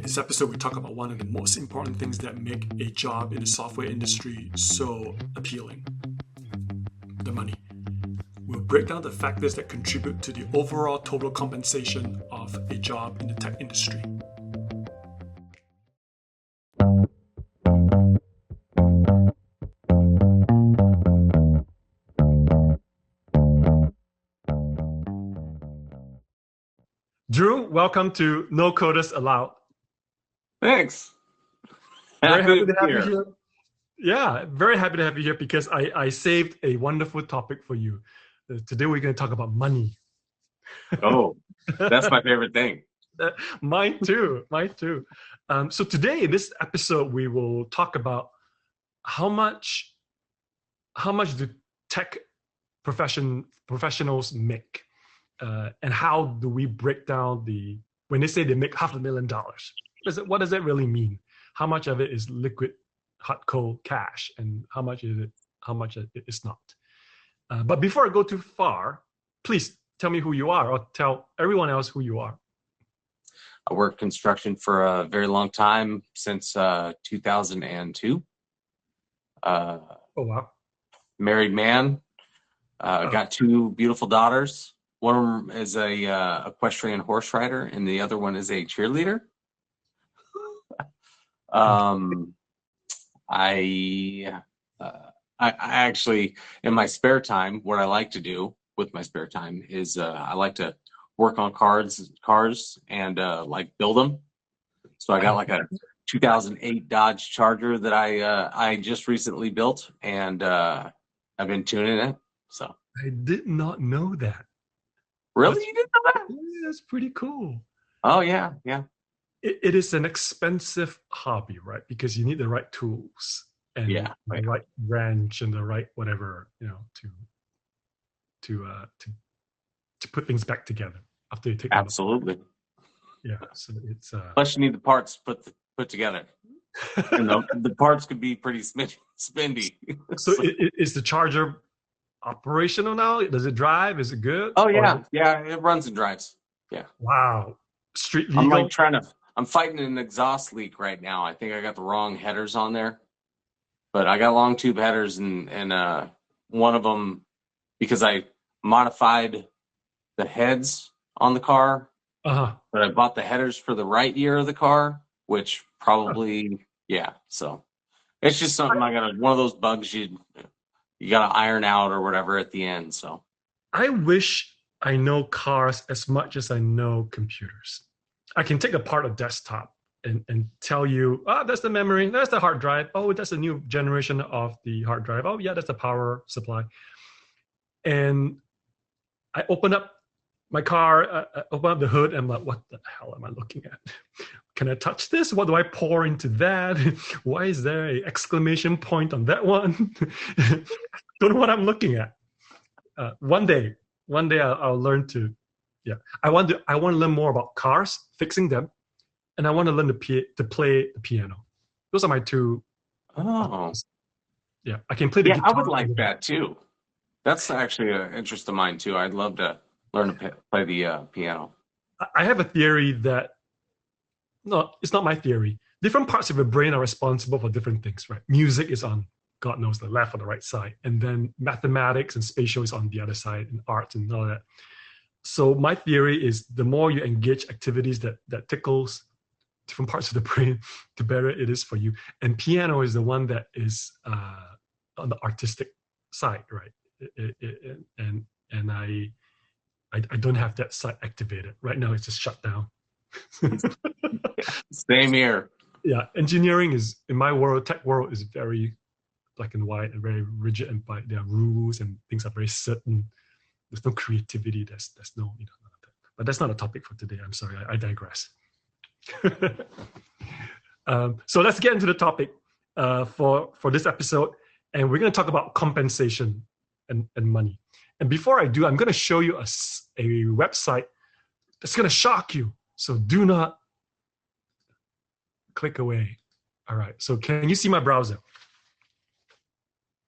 In this episode, we talk about one of the most important things that make a job in the software industry so appealing: the money. We'll break down the factors that contribute to the overall total compensation of a job in the tech industry. Drew, welcome to No Coders Allowed. Thanks. Very happy to have you here. Yeah, very happy to have you here because I saved a wonderful topic for you. Today we're going to talk about money. Oh, that's my favorite thing. Mine too. So today, in this episode, we will talk about how much do tech professionals make, and how do we break down when they say they make $500,000. What does that really mean? How much of it is liquid, hot, cold cash, and how much is it? How much it is not? But before I go too far, please tell me who you are, or tell everyone else who you are. I worked construction for a very long time, since 2002. Oh wow! Married man. Got two beautiful daughters. One of them is a equestrian horse rider, and the other one is a cheerleader. I actually, in my spare time, what I like to do with my spare time is I like to work on cars and like build them. So I got like a 2008 Dodge Charger that I just recently built, and I've been tuning it. So I did not know that. Really? You didn't know that? Yeah, that's pretty cool. Oh yeah. It is an expensive hobby, right? Because you need the right tools and the right wrench and the right whatever, to put things back together after you take them. Absolutely. Yeah. So it's plus you need the parts put together. And the parts could be pretty spendy. So is the Charger operational now? Does it drive? Is it good? Oh yeah, it runs and drives. Yeah. Wow. Street legal. I'm fighting an exhaust leak right now. I think I got the wrong headers on there, but I got long tube headers, and one of them, because I modified the heads on the car, but I bought the headers for the right year of the car, which probably So it's just something one of those bugs you got to iron out or whatever at the end. So I wish I know cars as much as I know computers. I can take apart a desktop and tell you, that's the memory, that's the hard drive. Oh, that's a new generation of the hard drive. Oh, yeah, that's the power supply. And I open up my car, open up the hood, and I'm like, what the hell am I looking at? Can I touch this? What do I pour into that? Why is there an exclamation point on that one? Don't know what I'm looking at. One day I'll learn to. Yeah, I want to learn more about cars, fixing them, and I want to learn to play the piano. Those are my two. Oh, yeah, I can play the guitar. I would like that too. That's actually an interest of mine too. I'd love to learn to play the piano. I have a theory that, no, it's not my theory. Different parts of your brain are responsible for different things, right? Music is on, God knows, the left or the right side, and then mathematics and spatial is on the other side, and art and all that. So my theory is the more you engage activities that tickles different parts of the brain, the better it is for you. And piano is the one that is on the artistic side, right? And I don't have that side activated right now. It's just shut down. Same here. Yeah, engineering is, in my world, tech world, is very black and white and very rigid, and there are rules and things are very certain. There's no creativity. There's no, but that's not a topic for today. I'm sorry, I digress. So let's get into the topic for this episode, and we're going to talk about compensation and money. And before I do, I'm going to show you a website that's going to shock you. So do not click away. All right. So can you see my browser?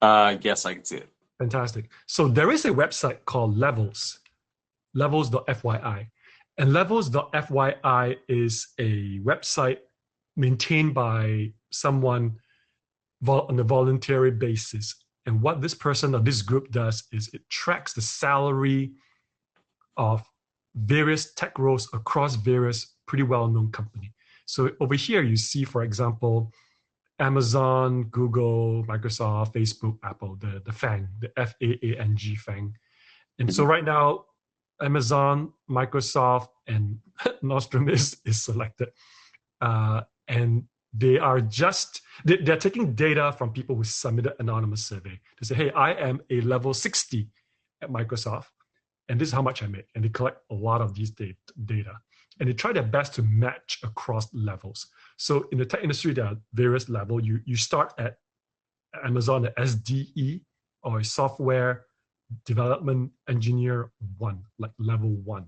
Yes, I can see it. Fantastic. So there is a website called Levels.fyi. And Levels.fyi is a website maintained by someone on a voluntary basis. And what this person or this group does is it tracks the salary of various tech roles across various pretty well-known companies. So over here, you see, for example, Amazon, Google, Microsoft, Facebook, Apple, the FANG, the FAANG FANG. And so right now, Amazon, Microsoft, and Nordstrom is selected. And they are they're taking data from people who submitted anonymous survey. They say, hey, I am a level 60 at Microsoft, and this is how much I make. And they collect a lot of these data. And they try their best to match across levels. So in the tech industry, there are various levels. You start at Amazon at SDE, or a software development engineer 1, like level 1.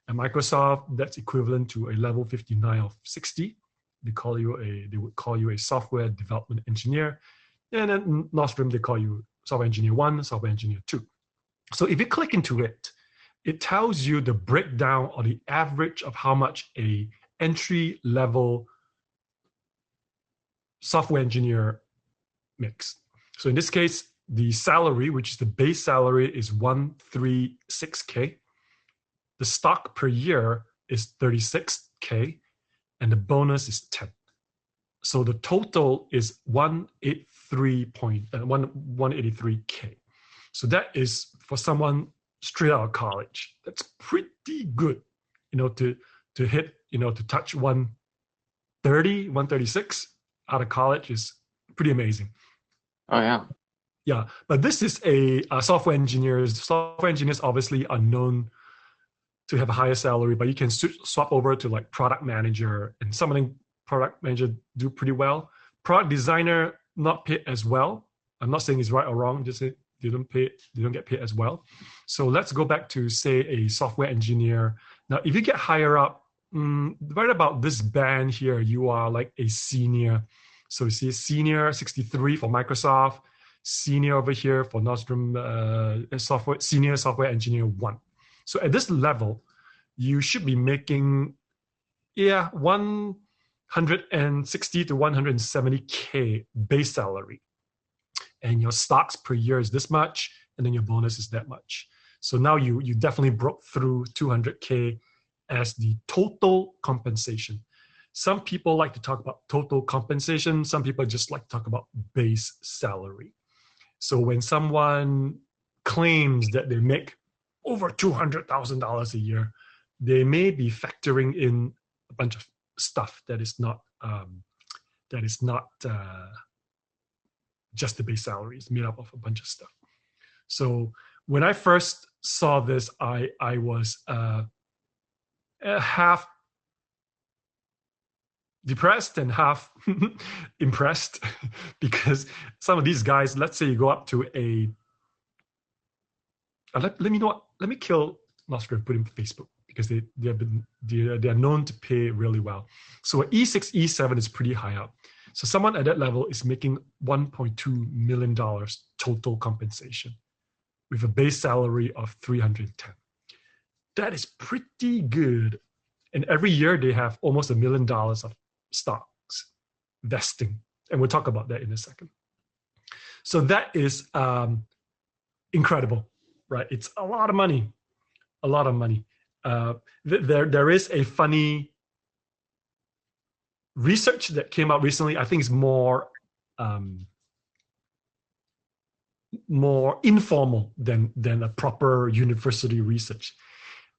At Microsoft, that's equivalent to a level 59 of 60. They would call you a software development engineer. And at Nordstrom, they call you software engineer 1, software engineer 2. So if you click into it, it tells you the breakdown or the average of how much a entry level software engineer makes. So in this case, the salary, which is the base salary, is 136K. The stock per year is 36K, and the bonus is 10. So the total is 183K. So that is for someone straight out of college. That's pretty good, to hit, to touch 130, 136 out of college is pretty amazing. Oh yeah. Yeah, but this is a software engineers. Software engineers obviously are known to have a higher salary, but you can swap over to like product manager, and some of them product manager do pretty well. Product designer not paid as well. I'm not saying it's right or wrong, just say they don't get paid as well. So let's go back to, say, a software engineer. Now, if you get higher up, right about this band here, you are like a senior. So you see senior 63 for Microsoft, senior over here for Nordstrom, senior software engineer 1. So at this level, you should be making, 160 to 170K base salary. And your stocks per year is this much, and then your bonus is that much. So now you definitely broke through 200K as the total compensation. Some people like to talk about total compensation. Some people just like to talk about base salary. So when someone claims that they make over $200,000 a year, they may be factoring in a bunch of stuff that is not just the base salary. It's made up of a bunch of stuff. So when I first saw this, I was half depressed and half impressed, because some of these guys, let's say you go up to a let me kill Nordstrom, put him on Facebook, because they are known to pay really well. So an E6, E7 is pretty high up. So someone at that level is making $1.2 million total compensation with a base salary of 310. That is pretty good. And every year they have almost $1 million of stocks vesting. And we'll talk about that in a second. So that is incredible, right? It's a lot of money, a lot of money. There is a funny research that came out recently. I think it's more informal than a proper university research.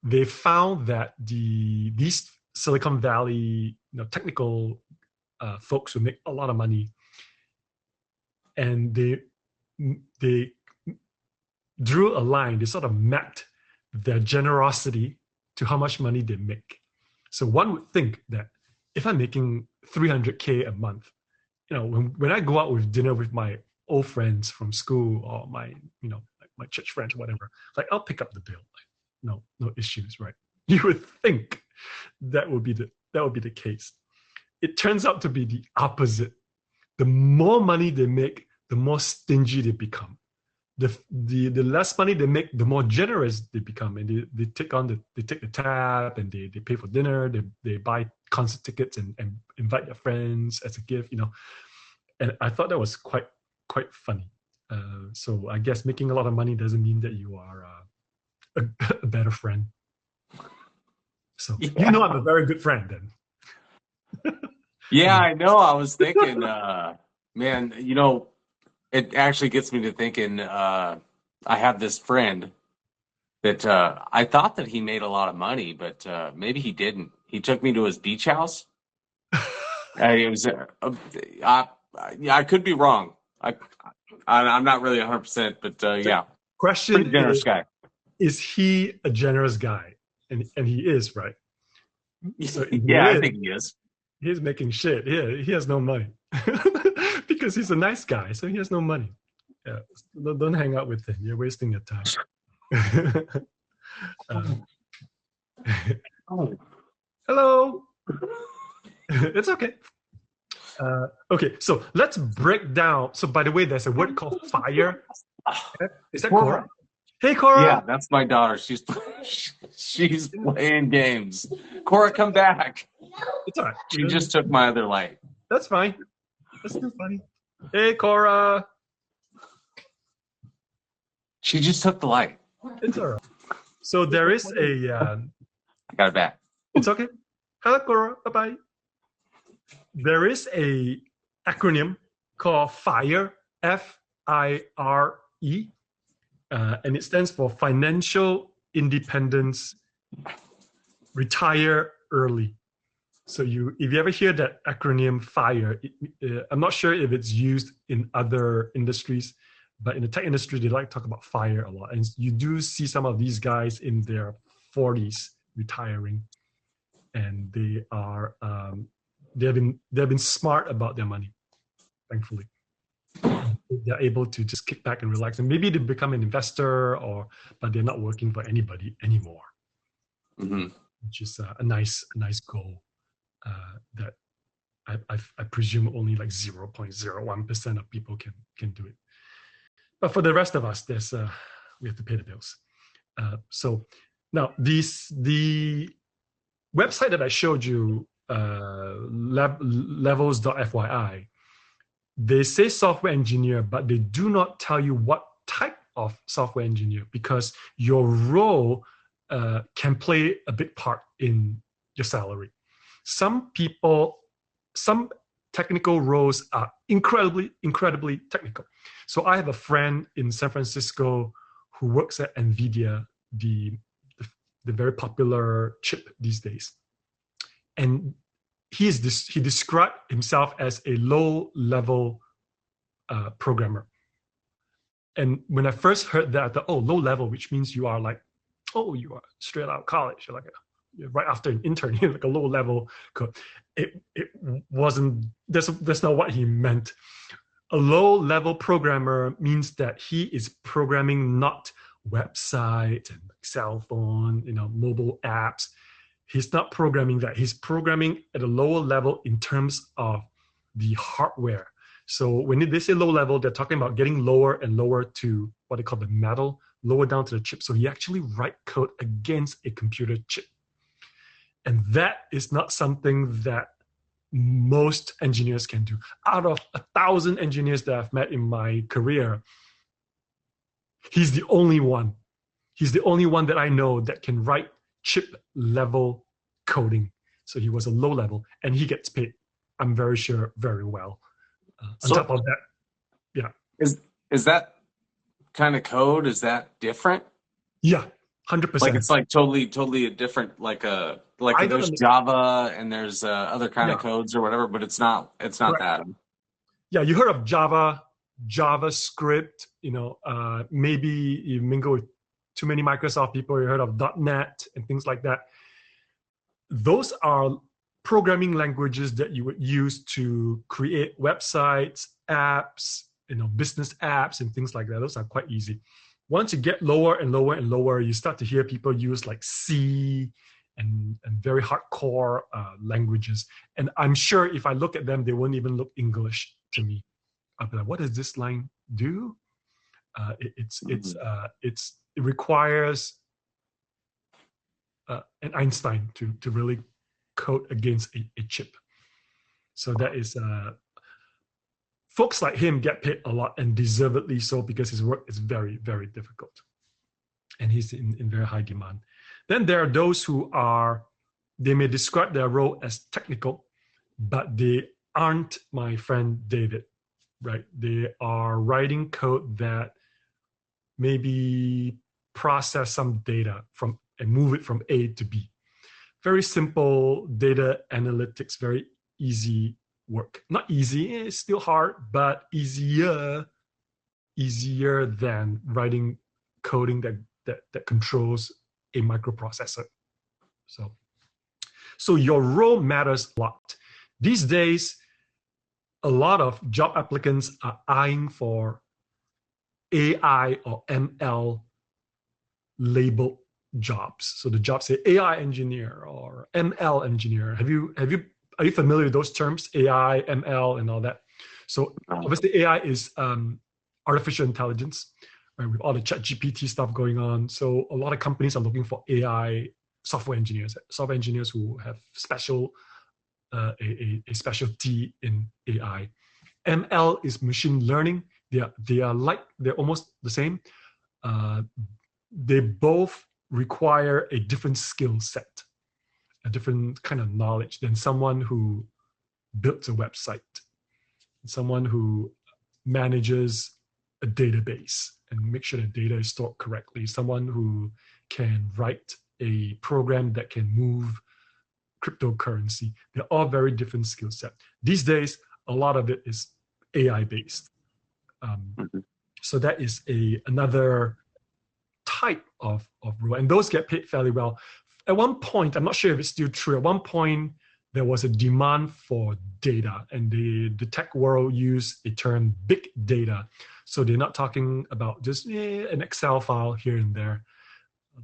They found that these Silicon Valley technical folks who make a lot of money, and they drew a line. They sort of mapped their generosity to how much money they make. So one would think that if I'm making 300K a month, when I go out with dinner with my old friends from school, or my my church friends, or whatever, like I'll pick up the bill. Like, no issues, right? You would think that would be the case. It turns out to be the opposite. The more money they make, the more stingy they become. the less money they make, the more generous they become, and they take the tab, and they pay for dinner, they buy concert tickets and invite their friends as a gift, And I thought that was quite funny. So I guess making a lot of money doesn't mean that you are a better friend. So I'm a very good friend then. Yeah, I know. I was thinking, man, it actually gets me to thinking. I have this friend that I thought that he made a lot of money, but maybe he didn't. He took me to his beach house. It was, I could be wrong. I'm not really 100%, but yeah. Question pretty generous guy. Is he a generous guy? And he is, right? So I think he is. He's making shit. Yeah, he has no money because he's a nice guy, so he has no money. Yeah, don't hang out with him. You're wasting your time. Hello. It's okay. Okay, so let's break down. So, by the way, there's a word called fire. Is that Cora? Hey, Cora. Yeah, that's my daughter. She's playing games. Cora, come back. It's all right. She just took my other light. That's fine. That's not funny. Hey, Cora. She just took the light. It's all right. So there is a. I got it back. It's okay. Hello, Cora. Bye-bye. There is a acronym called FIRE, F-I-R-E, and it stands for Financial Independence, Retire Early. So if you ever hear that acronym FIRE, I'm not sure if it's used in other industries, but in the tech industry, they like to talk about FIRE a lot. And you do see some of these guys in their 40s retiring, and they are they've been smart about their money, thankfully. They're able to just kick back and relax, and maybe they become an investor, but they're not working for anybody anymore, which is a nice goal that I presume only like 0.01% of people can do it. But for the rest of us, we have to pay the bills. So now the website that I showed you, Levels.fyi, they say software engineer, but they do not tell you what type of software engineer, because your role can play a big part in your salary. Some technical roles are incredibly technical. So I have a friend in San Francisco who works at NVIDIA, the very popular chip these days. And he described himself as a low-level programmer. And when I first heard that, I thought, low level, which means you are like, you are straight out of college. You're right after an intern, you're like a low-level code. It wasn't, that's not what he meant. A low-level programmer means that he is programming not websites and cell phone, mobile apps. He's not programming that. He's programming at a lower level in terms of the hardware. So when they say low level, they're talking about getting lower and lower to what they call the metal, lower down to the chip. So he actually write code against a computer chip. And that is not something that most engineers can do. Out of 1,000 engineers that I've met in my career, he's the only one. He's the only one that I know that can write chip level coding. So he was a low level, and he gets paid, I'm very sure, very well. On top of that, yeah. Is that kind of code, is that different? Yeah, 100%. Like it's like totally a different, like there's Java and there's other kind of codes or whatever, but it's not that. Yeah, you heard of Java, JavaScript, maybe you mingle with too many Microsoft people, you heard of .NET and things like that. Those are programming languages that you would use to create websites, apps, business apps and things like that. Those are quite easy. Once you get lower and lower and lower, you start to hear people use like C and very hardcore languages. And I'm sure if I look at them, they won't even look English to me. I'll be like, what does this line do? It requires an Einstein to really code against a chip. So that is folks like him get paid a lot, and deservedly so, because his work is very, very difficult, and he's in very high demand. Then there are those who they may describe their role as technical, but they aren't my friend David, right? They are writing code that maybe process some data and move it from A to B. Very simple data analytics, very easy work. Not easy, it's still hard, but easier than writing coding that controls a microprocessor. So your role matters a lot. These days, a lot of job applicants are eyeing for AI or ML labeled jobs. So the jobs say AI engineer or ML engineer. Are you familiar with those terms? AI, ML, and all that. So obviously AI is artificial intelligence, right? With all the ChatGPT stuff going on. So a lot of companies are looking for AI software engineers who have a specialty in AI. ML is machine learning. They're almost the same. They both require a different skill set, a different kind of knowledge than someone who builds a website, someone who manages a database and make sure the data is stored correctly, someone who can write a program that can move cryptocurrency. They're all very different skill set. These days, a lot of it is AI based. So that is another type of role, and those get paid fairly well. At one point, I'm not sure if it's still true, at one point there was a demand for data, and the tech world used the term big data. So they're not talking about just an Excel file here and there,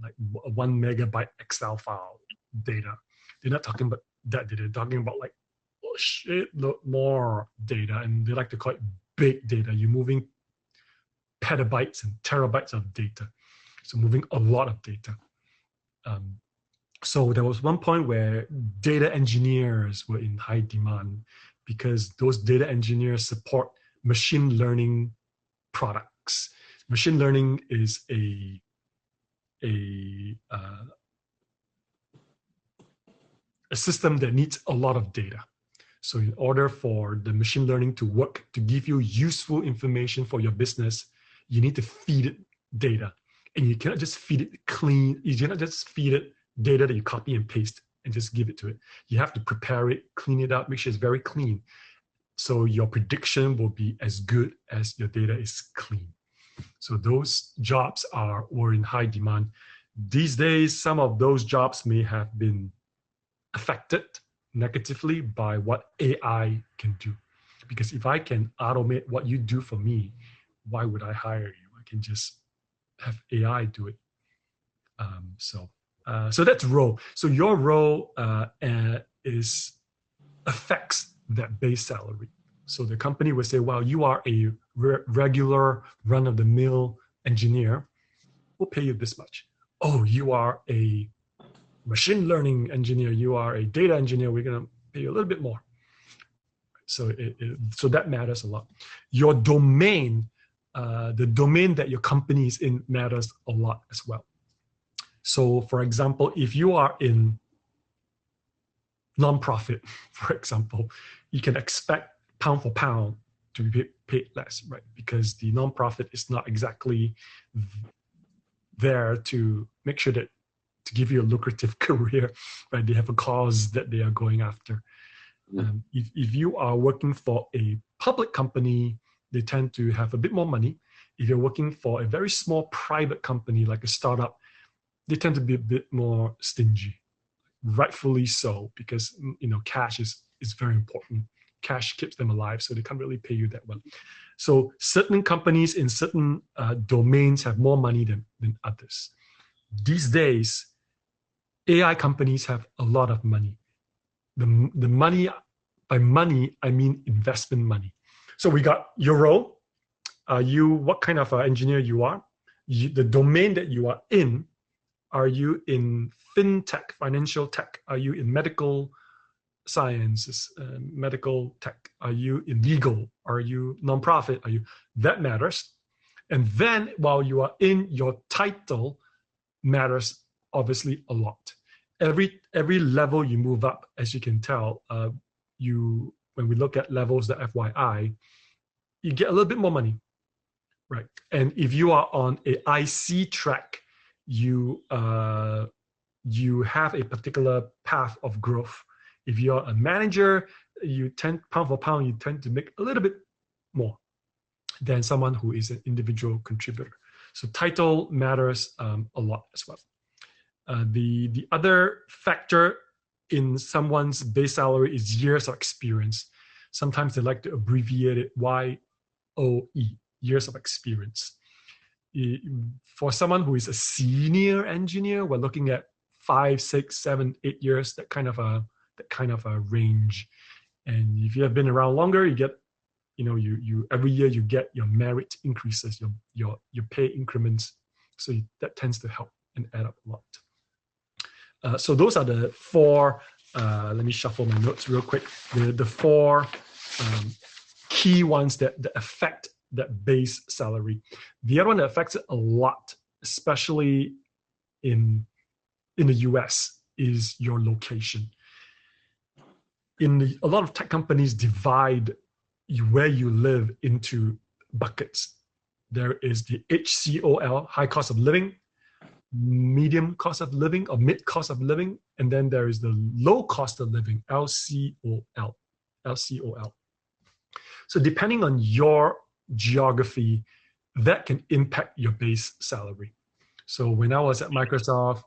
like a 1 megabyte Excel file data. They're not talking about that data. They're talking about like shitload more data, and they like to call it big data. You're moving petabytes and terabytes of data. So moving a lot of data. So there was one point where data engineers were in high demand because those data engineers support machine learning products. Machine learning is a system that needs a lot of data. So in order for the machine learning to work, to give you useful information for your business, you need to feed it data. And you cannot just feed it clean. You cannot just feed it data that you copy and paste and just give it to it. You have to prepare it, clean it up, make sure it's very clean. So your prediction will be as good as your data is clean. So those jobs were in high demand. These days, some of those jobs may have been affected negatively by what AI can do. Because if I can automate what you do for me, why would I hire you? I can just have AI do it. So that's role. So your role affects that base salary. So the company will say, well, you are a regular run-of-the-mill engineer. We'll pay you this much. Oh, you are a machine learning engineer. You are a data engineer. We're going to pay you a little bit more. So so that matters a lot. Your domain, the domain that your company is in, matters a lot as well. So for example, if you are in nonprofit, for example, you can expect pound for pound to be paid less, right? Because the nonprofit is not exactly there to make sure that to give you a lucrative career, right? They have a cause that they are going after. If you are working for a public company, they tend to have a bit more money. If you're working for a very small private company like a startup, they tend to be a bit more stingy, rightfully so, because cash is very important. Cash keeps them alive, so they can't really pay you that well. So certain companies in certain domains have more money than others. These days, AI companies have a lot of money. The money, by money, I mean investment money. So we got your role, what kind of engineer you are, the domain that you are in. Are you in fintech, financial tech? Are you in medical sciences, medical tech? Are you in legal? Are you nonprofit? That matters. And then while you are in, your title matters obviously a lot. Every level you move up, as you can tell, when we look at levels.fyi, you get a little bit more money, right? And if you are on a IC track, you have a particular path of growth. If you're a manager, pound for pound, you tend to make a little bit more than someone who is an individual contributor. So title matters a lot as well. The other factor in someone's base salary is years of experience. Sometimes they like to abbreviate it YOE, years of experience. For someone who is a senior engineer, we're looking at 5, 6, 7, 8 years, that kind of a range. And if you have been around longer, you get, you every year you get your merit increases, your pay increments. So that tends to help and add up a lot. So those are the 4. Let me shuffle my notes real quick. The 4 key ones that affect that base salary. The other one that affects it a lot, especially in the US, is your location. A lot of tech companies divide where you live into buckets. There is the HCOL, high cost of living, medium cost of living, or mid cost of living, and then there is the low cost of living, LCOL. So depending on your geography, that can impact your base salary. So when I was at Microsoft,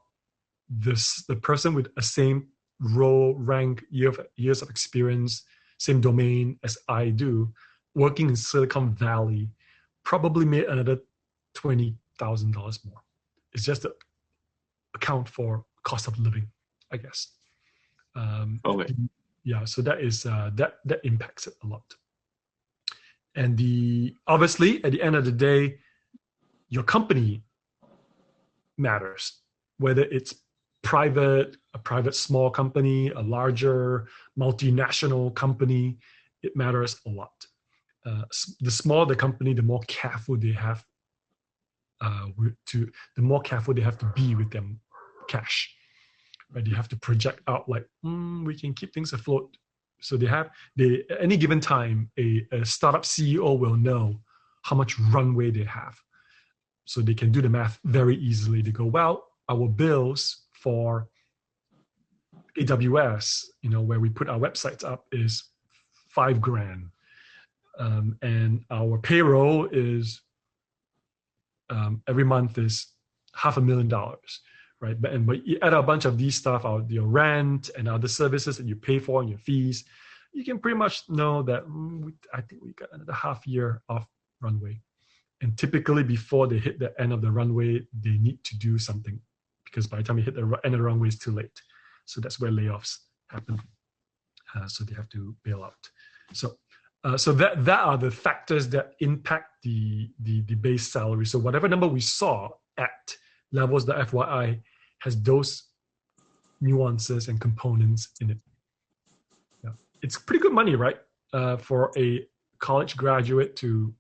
the person with the same role, rank, years of experience, same domain as I do, working in Silicon Valley, probably made another $20,000 more. It's just to account for cost of living, I guess. Okay. Yeah, so that is that impacts it a lot. And obviously, at the end of the day, your company matters, whether it's a private small company, a larger multinational company, it matters a lot. The smaller the company, the more careful they have to be with their cash. Right? They have to project out like, we can keep things afloat. So at any given time, a startup CEO will know how much runway they have. So they can do the math very easily. They go, well, our bills for AWS, where we put our websites up, is $5,000. And our payroll is every month is $500,000, right? But you add a bunch of these stuff, your rent and other services that you pay for and your fees, you can pretty much know that I think we got another half year of runway. And typically before they hit the end of the runway, they need to do something, because by the time you hit the end of the runway, it's too late. So that's where layoffs happen. So they have to bail out. So that are the factors that impact the base salary. So whatever number we saw at levels.fyi has those nuances and components in it. Yeah. It's pretty good money, right? For a college graduate to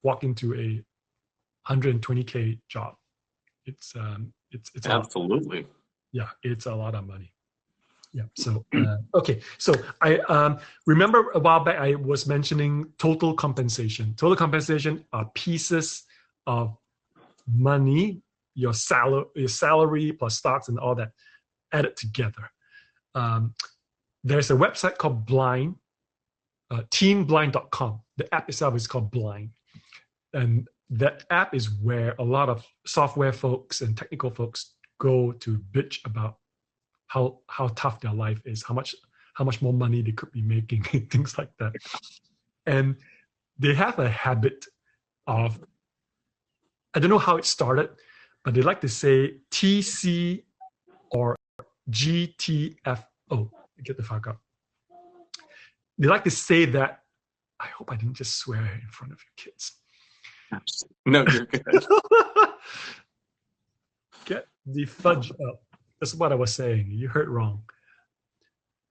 walk into a $120K job. It's absolutely. Yeah, it's a lot of money. Yeah. So okay. So I remember a while back I was mentioning total compensation. Total compensation are pieces of money, your salary plus stocks and all that added together. There's a website called Blind, teamblind.com. The app itself is called Blind, and that app is where a lot of software folks and technical folks go to bitch about how tough their life is, how much more money they could be making, things like that. And they have a habit of, I don't know how it started, but they like to say TC or GTFO. Get the fuck up. They like to say that. I hope I didn't just swear in front of your kids. No, you're good. Get the fudge up. That's what I was saying. You heard wrong.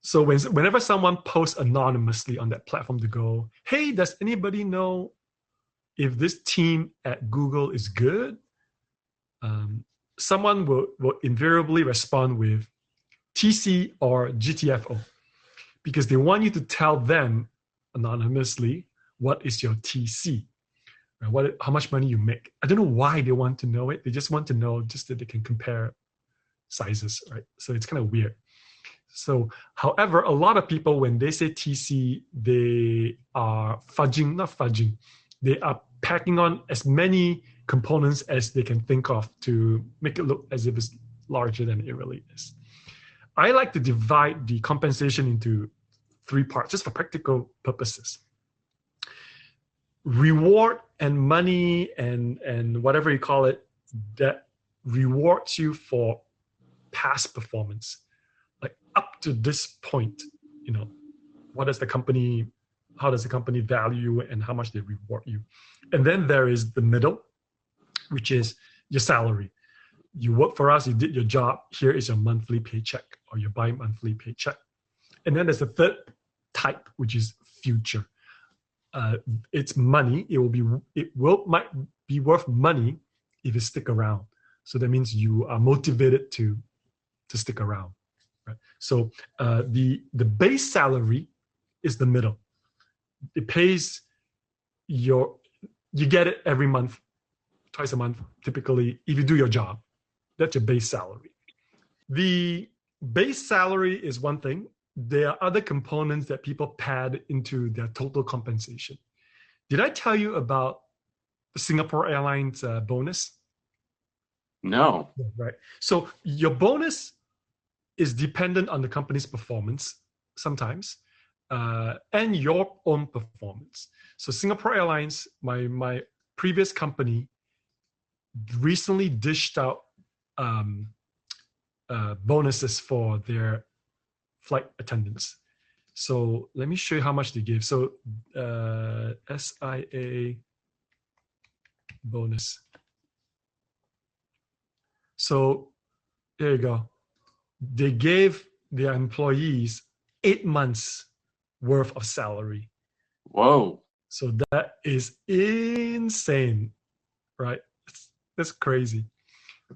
So whenever someone posts anonymously on that platform to go, hey, does anybody know if this team at Google is good? Someone will invariably respond with TC or GTFO because they want you to tell them anonymously what is your TC, right? How much money you make. I don't know why they want to know it. They just want to know just that they can compare sizes, right? So it's kind of weird. So, however, a lot of people, when they say TC, they are not fudging. They are packing on as many components as they can think of to make it look as if it's larger than it really is. I like to divide the compensation into 3 parts, just for practical purposes. Reward and money and whatever you call it, that rewards you for past performance. Like up to this point, how does the company value and how much they reward you? And then there is the middle, which is your salary. You work for us, you did your job, here is your monthly paycheck or your bi-monthly paycheck. And then there's a third type, which is future. It's money. Might be worth money if you stick around. So that means you are motivated to stick around. Right? So the base salary is the middle. It pays you get it every month, twice a month, typically, if you do your job. That's your base salary. The base salary is one thing. There are other components that people pad into their total compensation. Did I tell you about the Singapore Airlines bonus? No. Right. So your bonus is dependent on the company's performance sometimes, and your own performance. So Singapore Airlines, my previous company, recently dished out bonuses for their flight attendants. So let me show you how much they give. So SIA bonus. So there you go. They gave their employees 8 months worth of salary. Whoa. So that is insane, right? That's crazy.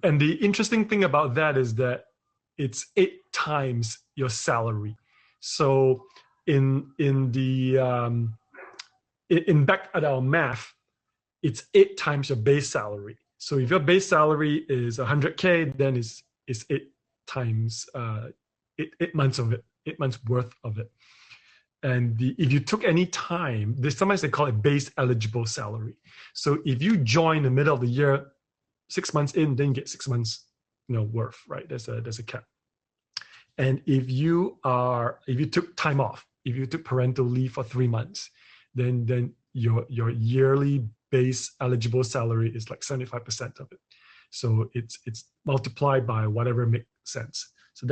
And the interesting thing about that is that it's 8 times your salary. So in back at our math, it's 8 times your base salary. So if your base salary is 100K, then it's 8 times 8 months of it, 8 months worth of it. And if you took any time, sometimes they call it base eligible salary. So if you join in the middle of the year, 6 months in, then you get 6 months, worth, right? There's a cap. And if you took time off, if you took parental leave for 3 months, then your yearly base eligible salary is like 75% of it. So it's multiplied by whatever makes sense. So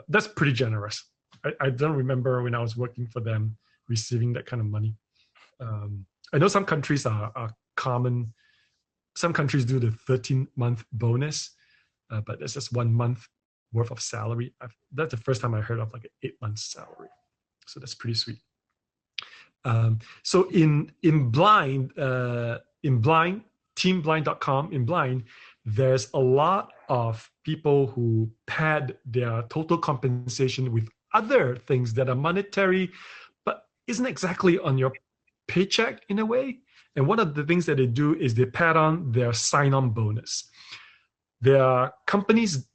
that's pretty generous. I don't remember when I was working for them receiving that kind of money. I know some countries are common. Some countries do the 13-month bonus, but that's just 1 month worth of salary. That's the first time I heard of like an 8 months salary. So that's pretty sweet. So in Blind, teamblind.com, in Blind, there's a lot of people who pad their total compensation with other things that are monetary, but isn't exactly on your paycheck in a way. And one of the things that they do is they pad on their sign-on bonus. There are companies,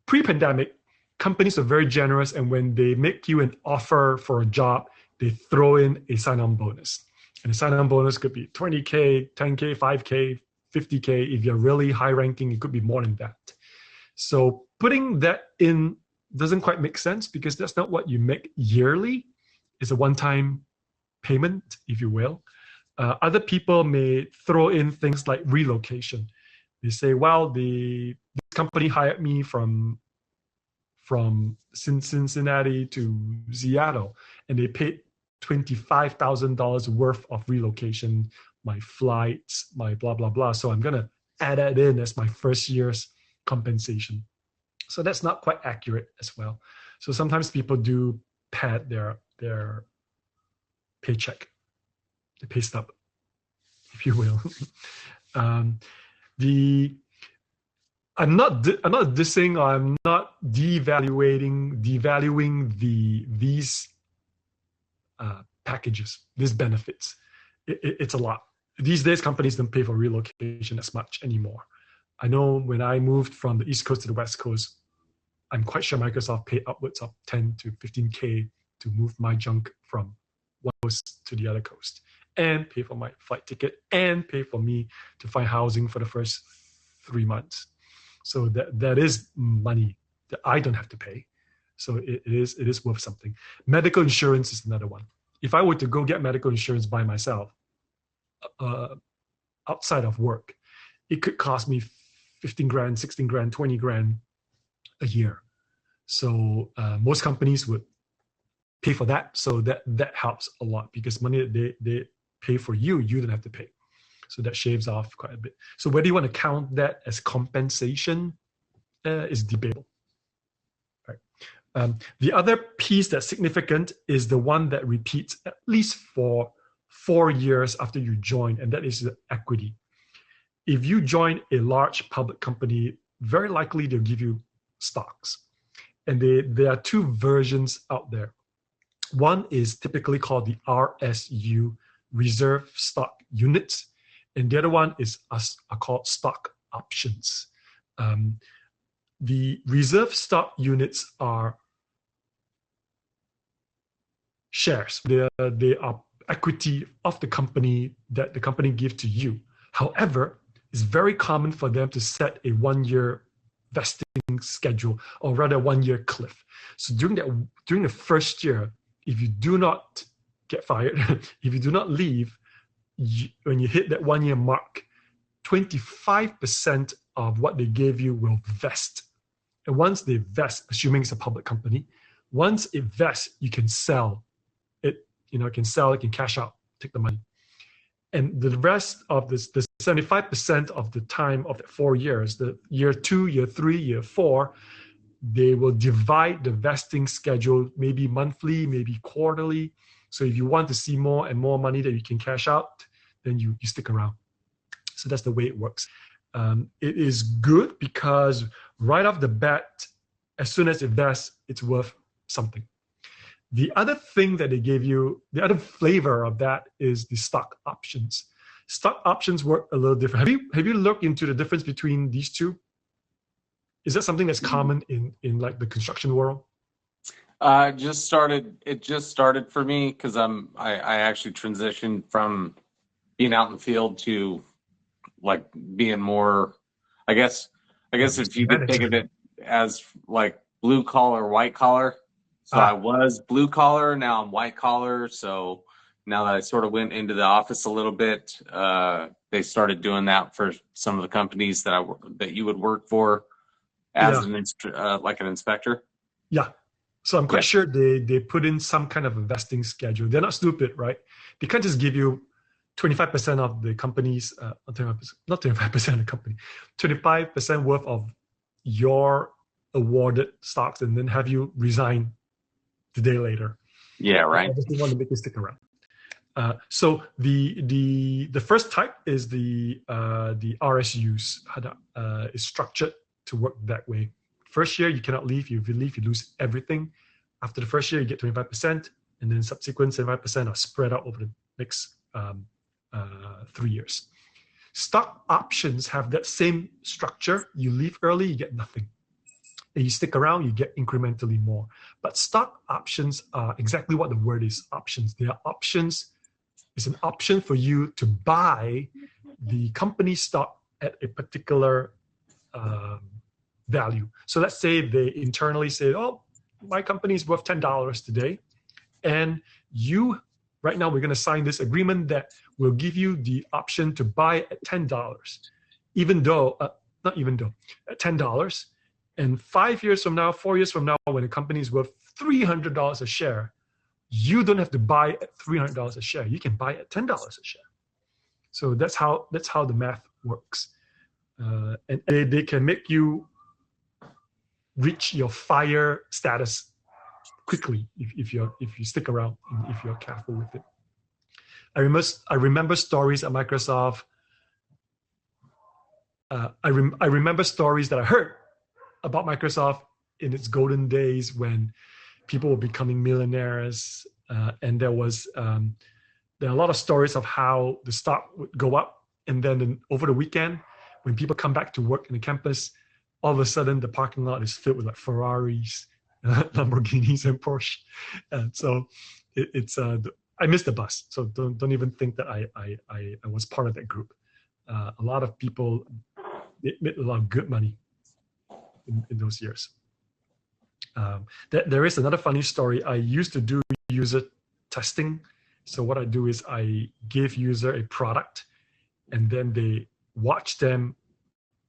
pre-pandemic, companies are very generous, and when they make you an offer for a job, they throw in a sign-on bonus. And the sign-on bonus could be 20K, 10K, 5K, 50K. If you're really high ranking, it could be more than that. So putting that in doesn't quite make sense because that's not what you make yearly. It's a one-time payment, if you will. Other people may throw in things like relocation. They say, well, this company hired me from Cincinnati to Seattle, and they paid $25,000 worth of relocation, my flights, my blah, blah, blah. So I'm going to add that in as my first year's compensation. So that's not quite accurate as well. So sometimes people do pad their paycheck, the pay stub, if you will. I'm not dissing, or I'm not devaluing these packages, these benefits. It's a lot. These days, companies don't pay for relocation as much anymore. I know when I moved from the East Coast to the West Coast, I'm quite sure Microsoft paid upwards of 10 to 15K to move my junk from one coast to the other coast, and pay for my flight ticket, and pay for me to find housing for the first 3 months. So that is money that I don't have to pay. So it is worth something. Medical insurance is another one. If I were to go get medical insurance by myself, outside of work, it could cost me 15 grand, 16 grand, 20 grand a year. So most companies would pay for that. So that helps a lot, because money that they pay for you don't have to pay. So that shaves off quite a bit. So whether you want to count that as compensation is debatable. Right. The other piece that's significant is the one that repeats at least for 4 years after you join, and that is the equity. If you join a large public company, very likely they'll give you stocks. And there are two versions out there. One is typically called the RSU, Reserve Stock Units, and the other one are called stock options. The reserve stock units are shares. They are equity of the company that the company gives to you. However, it's very common for them to set a 1-year vesting schedule, or rather 1-year cliff. So during the first year, if you do not get fired, if you do not leave, when you hit that 1-year mark, 25% of what they gave you will vest. And once they vest, assuming it's a public company, once it vests, you can sell it. It can sell, it can cash out, take the money. And the rest of the 75% of the time of the 4 years, the year 2, year 3, year 4, they will divide the vesting schedule, maybe monthly, maybe quarterly. So if you want to see more and more money that you can cash out, then you stick around. So that's the way it works. It is good because right off the bat, as soon as it vests, it's worth something. The other thing that they gave you, the other flavor of that is the stock options. Stock options work a little different. Have you looked into the difference between these two? Is that something that's common in like the construction world? It just started for me because I actually transitioned from being out in the field to like being more, I guess if you could think of it as like blue collar, white collar. So I was blue collar, now I'm white collar. So now that I sort of went into the office a little bit, they started doing that for some of the companies that you would work for as like an inspector. Yeah. So I'm quite sure they put in some kind of a vesting schedule. They're not stupid, right? They can't just give you 25% of the company's, not 25% of the company, 25% worth of your awarded stocks and then have you resign the day later. Yeah, right. I just want to make you stick around. So the first type is the RSUs. Is structured to work that way. First year, you cannot leave. If you leave, you lose everything. After the first year, you get 25%, and then subsequent 75% are spread out over the next 3 years. Stock options have that same structure. You leave early, you get nothing. And you stick around, you get incrementally more. But stock options are exactly what the word is, options. They are options. It's an option for you to buy the company stock at a particular value. So let's say they internally say, oh, my company is worth $10 today. And right now we're going to sign this agreement that will give you the option to buy at $10, at $10. And 5 years from now, 4 years from now, when the company is worth $300 a share, you don't have to buy at $300 a share. You can buy at $10 a share. So that's how the math works. And they can make you reach your FIRE status quickly if you stick around and if you're careful with it. I remember stories at Microsoft. I remember stories that I heard about Microsoft in its golden days when people were becoming millionaires, and there are a lot of stories of how the stock would go up, and then over the weekend, when people come back to work in the campus, all of a sudden the parking lot is filled with like Ferraris, Lamborghinis, and Porsche, and so I missed the bus. So don't even think that I was part of that group. A lot of people made a lot of good money in those years. There is another funny story. I used to do user testing. So what I do is I give user a product, and then they watch them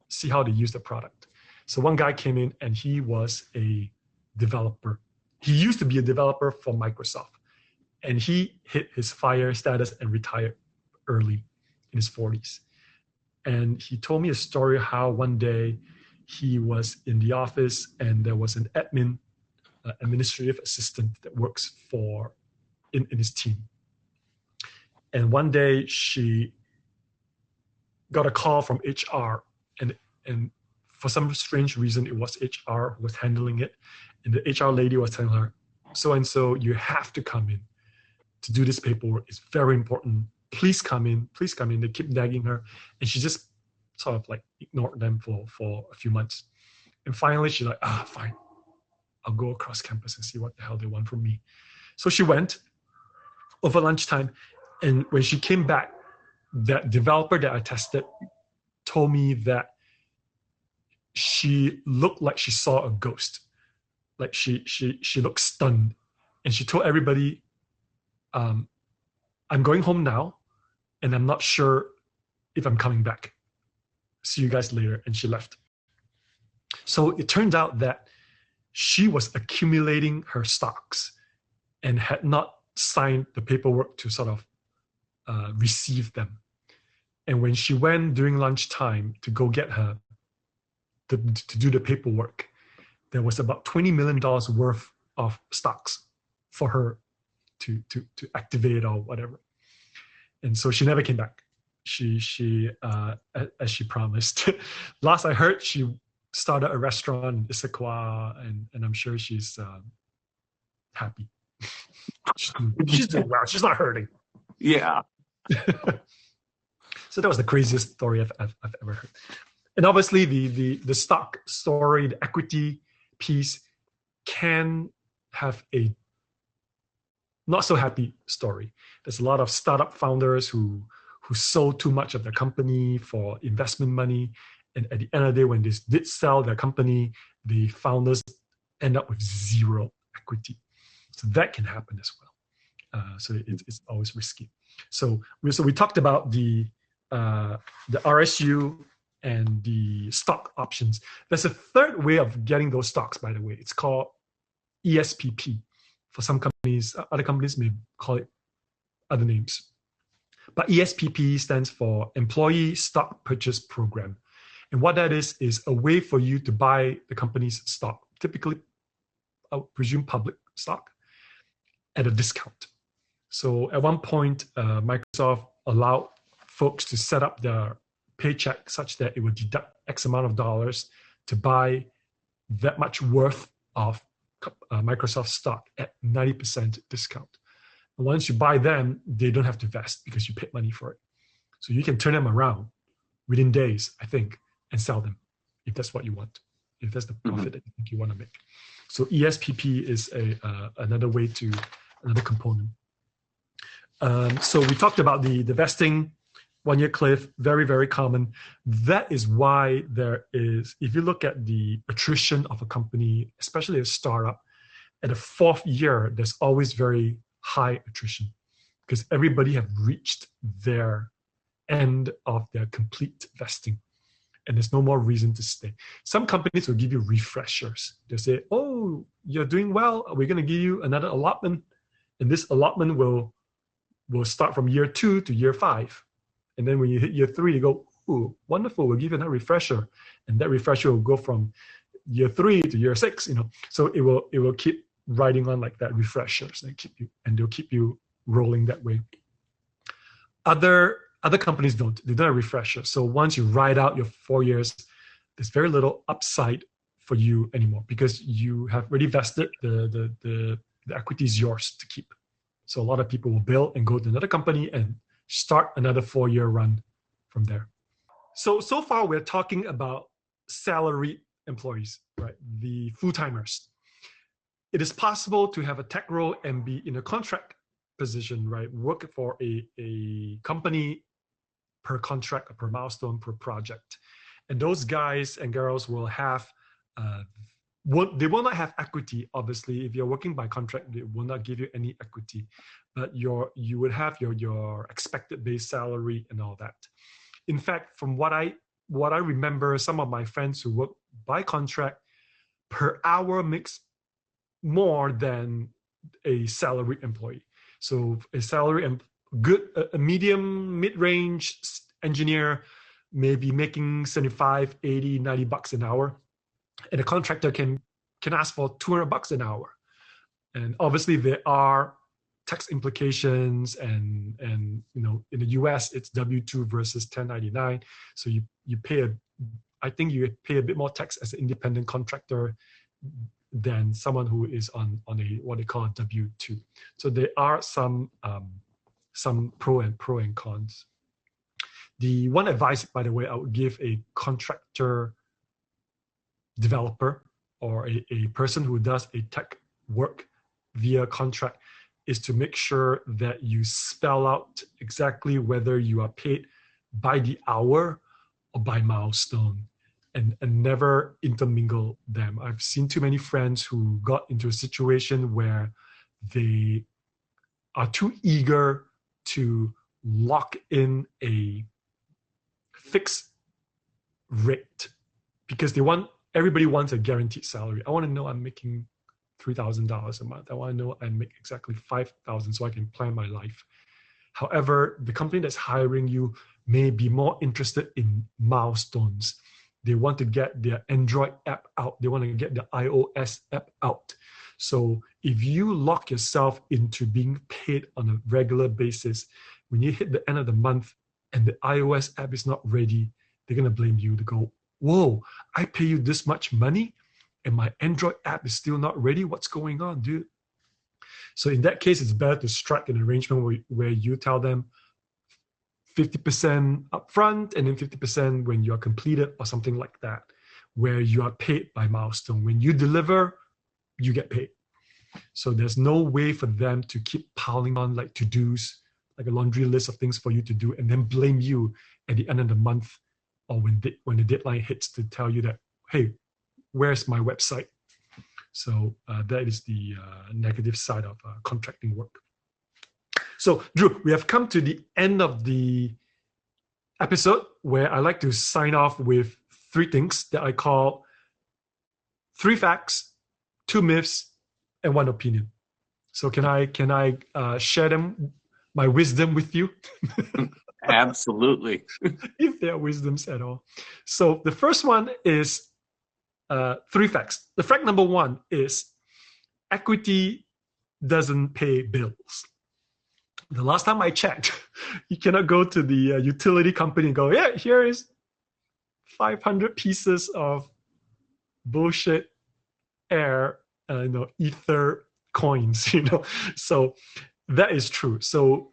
see how they use the product. So one guy came in and he was a developer. He used to be a developer for Microsoft, and he hit his FIRE status and retired early in his 40s. And he told me a story how one day he was in the office and there was an administrative assistant that works in his team. And one day she got a call from HR, and for some strange reason, it was HR who was handling it. And the HR lady was telling her, so-and-so, you have to come in to do this paperwork. It's very important. Please come in. Please come in. They keep nagging her. And she just sort of like ignored them for a few months. And finally, she's like, fine. I'll go across campus and see what the hell they want from me. So she went over lunchtime. And when she came back, that developer that I tested told me that she looked like she saw a ghost. Like she looked stunned. And she told everybody, I'm going home now, and I'm not sure if I'm coming back. See you guys later. And she left. So it turned out that she was accumulating her stocks and had not signed the paperwork to sort of receive them. And when she went during lunchtime to go get her, to do the paperwork, there was about $20 million worth of stocks for her to activate or whatever. And so she never came back. She as she promised. Last I heard, she started a restaurant in Issaquah, and I'm sure she's happy. She's doing well. She's not hurting. Yeah. So that was the craziest story I've ever heard. And obviously the stock story, the equity piece can have a not so happy story. There's a lot of startup founders who sold too much of their company for investment money. And at the end of the day, when they did sell their company, the founders end up with zero equity. So that can happen as well. So it's always risky. So we talked about the RSU and the stock options. There's a third way of getting those stocks, by the way. It's called ESPP. For some companies, other companies may call it other names. But ESPP stands for Employee Stock Purchase Program. And what that is a way for you to buy the company's stock, typically, I would presume public stock, at a discount. So at one point, Microsoft allowed folks to set up their paycheck such that it would deduct X amount of dollars to buy that much worth of Microsoft stock at 90% discount. And once you buy them, they don't have to vest because you paid money for it. So you can turn them around within days, I think, and sell them if that's what you want, if that's the profit that you think you want to make. So ESPP is another component. So we talked about the vesting, 1 year cliff, very, very common. That is why there is, if you look at the attrition of a company, especially a startup, at the 4th year, there's always very high attrition because everybody have reached their end of their complete vesting. And there's no more reason to stay. Some companies will give you refreshers. They'll say, oh, you're doing well. We're going to give you another allotment. And this allotment will start from year 2 to year 5. And then when you hit year 3, you go, ooh, wonderful, we'll give you another refresher. And that refresher will go from year 3 to year 6, So it will keep riding on like that, refreshers. They'll keep you rolling that way. Other companies don't. They don't have refreshers. So once you ride out your 4 years, there's very little upside for you anymore because you have already vested the equity is yours to keep. So a lot of people will bail and go to another company and start another 4-year run from there. So far we're talking about salaried employees, right? The full-timers. It is possible to have a tech role and be in a contract position, right? Work for a company per contract or per milestone per project. And those guys and girls will have, they will not have equity, obviously. If you're working by contract, they will not give you any equity, but you would have your expected base salary and all that. In fact, from what I remember, some of my friends who work by contract per hour makes more than a salary employee. So a salary and a medium mid-range engineer may be making 75, 80, 90 bucks an hour. And a contractor can ask for 200 bucks an hour. And obviously there are tax implications and in the US it's W2 versus 1099. So you pay I think you pay a bit more tax as an independent contractor than someone who is on a what they call a W2. So there are some pro and cons. The one advice, by the way, I would give a contractor developer or a person who does a tech work via contract is to make sure that you spell out exactly whether you are paid by the hour or by milestone, and never intermingle them. I've seen too many friends who got into a situation where they are too eager to lock in a fixed rate because everybody wants a guaranteed salary. I want to know I'm making $3,000 a month. I want to know I make exactly $5,000 so I can plan my life. However, the company that's hiring you may be more interested in milestones. They want to get their Android app out. They want to get the iOS app out. So if you lock yourself into being paid on a regular basis, when you hit the end of the month and the iOS app is not ready, they're going to blame you to go, whoa, I pay you this much money and my Android app is still not ready. What's going on, dude? So in that case, it's better to strike an arrangement where you tell them 50% upfront and then 50% when you are completed or something like that, where you are paid by milestone. When you deliver, you get paid. So there's no way for them to keep piling on like to-dos, like a laundry list of things for you to do and then blame you at the end of the month or when the deadline hits to tell you that, hey, where's my website? So that is the negative side of contracting work. So Drew, we have come to the end of the episode where I like to sign off with 3 things that I call 3 facts, 2 myths, and 1 opinion. So can I share my wisdom with you? Absolutely. If there are wisdoms at all. So the first one is 3 facts. The fact number 1 is equity doesn't pay bills. The last time I checked, you cannot go to the utility company and go, yeah, here is 500 pieces of bullshit ether coins, So that is true. So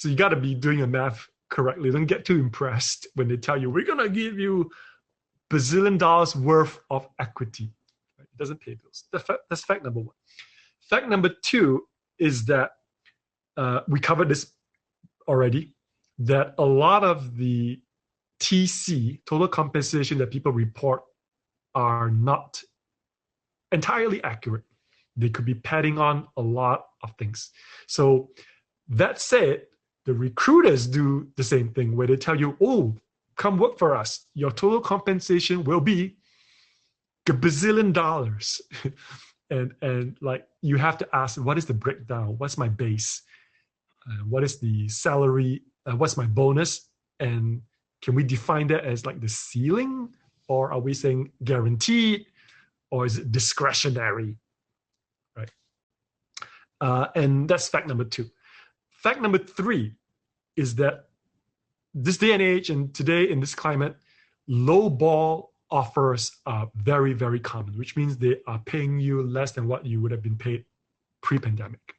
you got to be doing your math correctly. Don't get too impressed when they tell you, we're going to give you bazillion dollars worth of equity. It doesn't pay bills. That's fact number 1. Fact number 2 is that we covered this already, that a lot of the TC, total compensation that people report, are not entirely accurate. They could be padding on a lot of things. So that said, the recruiters do the same thing where they tell you, oh, come work for us. Your total compensation will be $1 bazillion. and like you have to ask, what is the breakdown? What's my base? What is the salary? What's my bonus? And can we define that as like the ceiling, or are we saying guaranteed, or is it discretionary, right? And that's fact number 2. Fact number 3 is that this day and age and today in this climate, lowball offers are very, very common, which means they are paying you less than what you would have been paid pre-pandemic.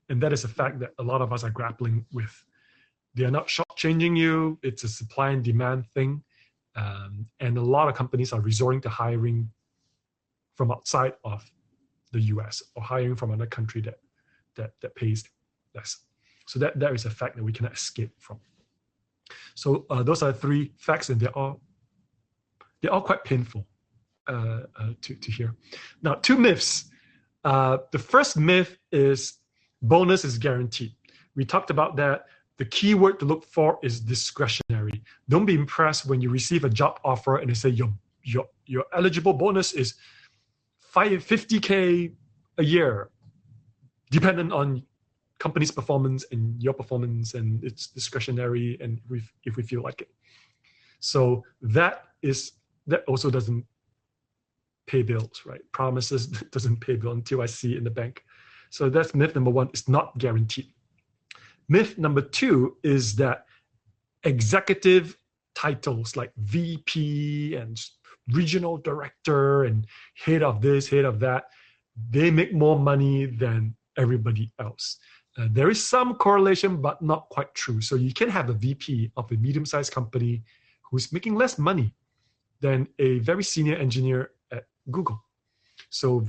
And that is a fact that a lot of us are grappling with. They are not shortchanging you. It's a supply and demand thing. And a lot of companies are resorting to hiring from outside of the US or hiring from another country that pays less. So that is a fact that we cannot escape from. So those are 3 facts, and they're all quite painful to hear. Now, 2 myths. The first myth is bonus is guaranteed. We talked about that. The key word to look for is discretionary. Don't be impressed when you receive a job offer and they say your eligible bonus is $50K a year, dependent on company's performance and your performance, and it's discretionary, and if we feel like it. So that also doesn't pay bills, right? Promises doesn't pay bill until I see it in the bank. So that's myth number 1. It's not guaranteed. Myth number 2 is that executive titles like VP and regional director and head of this, head of that, they make more money than everybody else. There is some correlation, but not quite true. So you can have a VP of a medium-sized company who's making less money than a very senior engineer at Google. So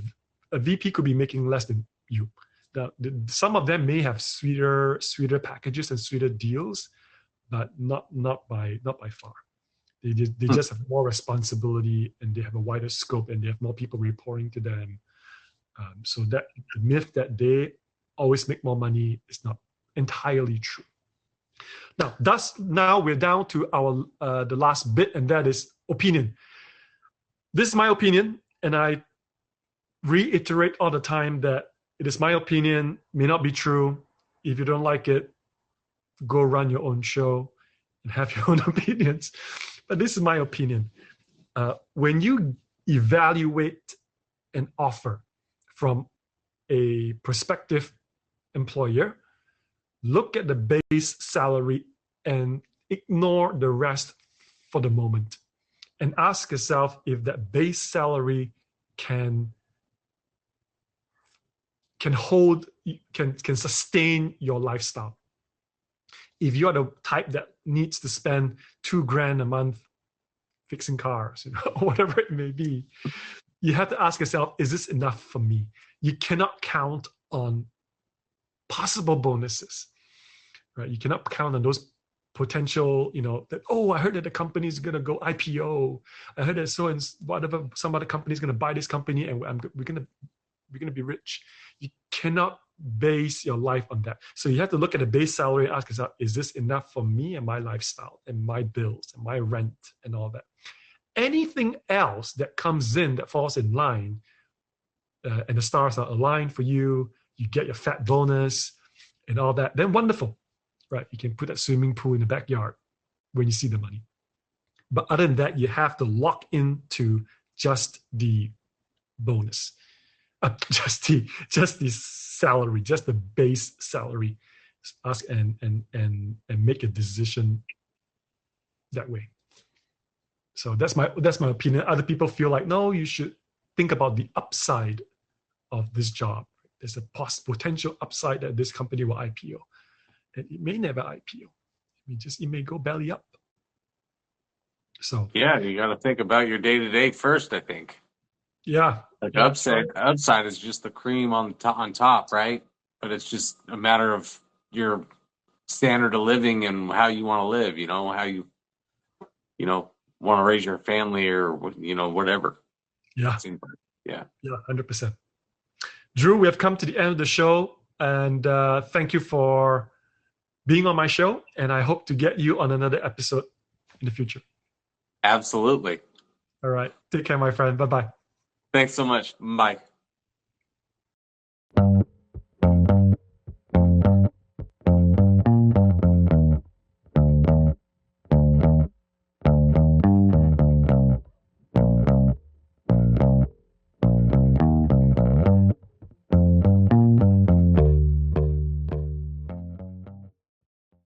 a VP could be making less than you. Now, some of them may have sweeter packages and sweeter deals, but not by far. They just have more responsibility, and they have a wider scope, and they have more people reporting to them. So that the myth that they always make more money is not entirely true. Now we're down to our the last bit, and that is opinion. This is my opinion, and I reiterate all the time that it is my opinion, may not be true. If you don't like it, go run your own show and have your own opinions. But this is my opinion. When you evaluate an offer from a prospective employer, look at the base salary and ignore the rest for the moment, and ask yourself if that base salary can sustain your lifestyle. If you're the type that needs to spend $2,000 a month fixing cars, or whatever it may be, you have to ask yourself, is this enough for me? You cannot count on possible bonuses, right? You cannot count on those potential, that, I heard that the company is going to go IPO. I heard that some other company is going to buy this company, and we're going to be rich. You cannot base your life on that. So you have to look at the base salary and ask yourself, is this enough for me and my lifestyle and my bills and my rent and all that? Anything else that comes in that falls in line, and the stars are aligned for you, you get your fat bonus and all that, then wonderful, right? You can put that swimming pool in the backyard when you see the money. But other than that, you have to lock into just the bonus. Just the salary, just the base salary. Ask and make a decision that way. So that's my opinion. Other people feel like, no, you should think about the upside of this job. There's a potential upside that this company will IPO, and it may never IPO. It may go belly up. So yeah, you got to think about your day-to-day first, I think. Yeah. Like upside is just the cream on top, right? But it's just a matter of your standard of living and how you want to live, how you want to raise your family, or, whatever. Yeah. Yeah. Yeah, 100%. Drew, we have come to the end of the show, and thank you for being on my show, and I hope to get you on another episode in the future. Absolutely. All right. Take care, my friend. Bye-bye. Thanks so much. Bye.